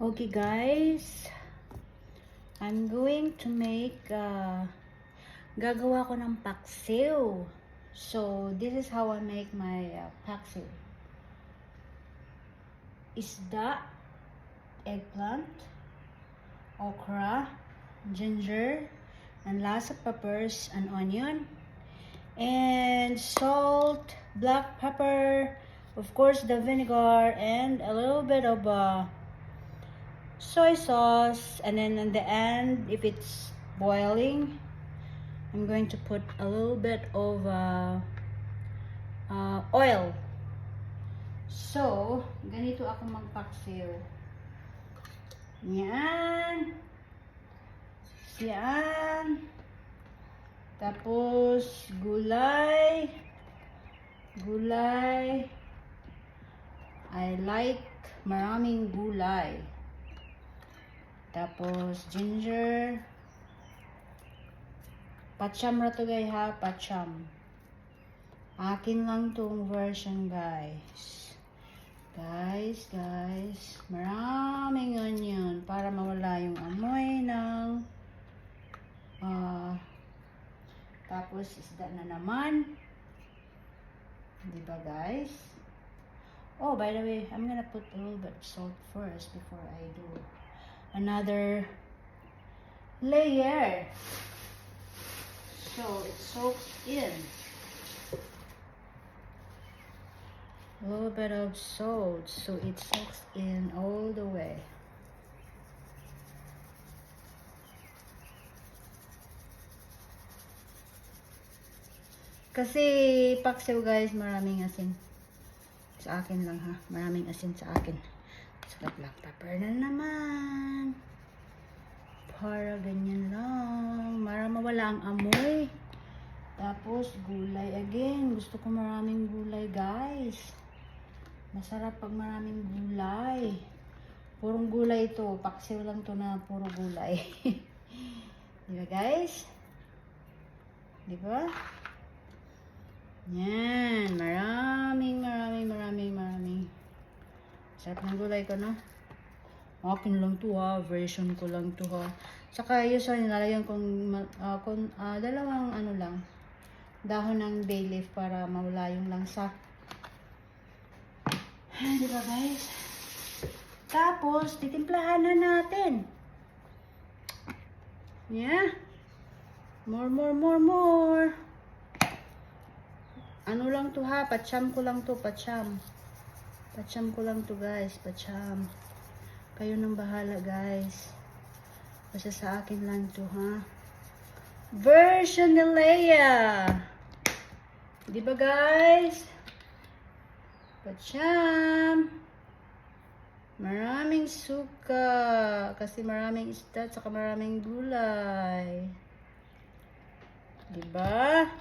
Okay guys, I'm going to make gagawa ko ng paksiw. So this is how I make my paksiw. Isda, eggplant, okra, ginger, and lots of peppers and onion, and salt, black pepper, of course the vinegar, and a little bit of soy sauce, and then in the end, if it's boiling, I'm going to put a little bit of oil. So, ganito ako magpaksiw. Yan. Yan. Tapos, gulay. Gulay. I like maraming gulay. Tapos, ginger. Pacham ra to guys ha, pacham. Akin lang tong version guys. Guys. Maraming onion para mawala yung amoy ng tapos isda na naman. Diba guys? Oh, by the way, I'm gonna put a little bit of salt first before I do another layer, so it soaks in. A little bit of salt so it soaks in all the way. Kasi paksiw guys, maraming asin. Sa akin lang ha, maraming asin sa akin. So black pepper na naman. Para ganyan lang. Para mawala ang amoy. Tapos, gulay again. Gusto ko maraming gulay, guys. Masarap pag maraming gulay. Purong gulay ito. Paksiw lang to na puro gulay. Diba, guys? Diba? Yan. Maraming. Sarap ng gulay ko, no? Akin lang to ha, version ko lang to ha. Saka usually nilalagyan kong dalawang lang, dahon ng bay leaf para mawala yung langsa. Diba guys? Tapos, titimplahan na natin. Yeah. More. Ano lang to ha, pacham ko lang to, pacham. Pacham ko lang to guys, pacham. Kayo nang bahala guys. Basta sa akin lang to ha. Version ni Leia. Diba guys? Pacham. Maraming suka. Kasi maraming isda at saka maraming gulay. Diba?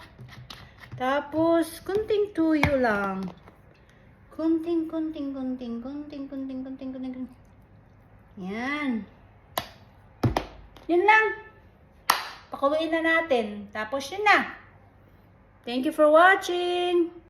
Tapos, kunting tuyo lang. Kunting. Yan. Yun lang. Pakuluin na natin. Tapos yun na. Thank you for watching.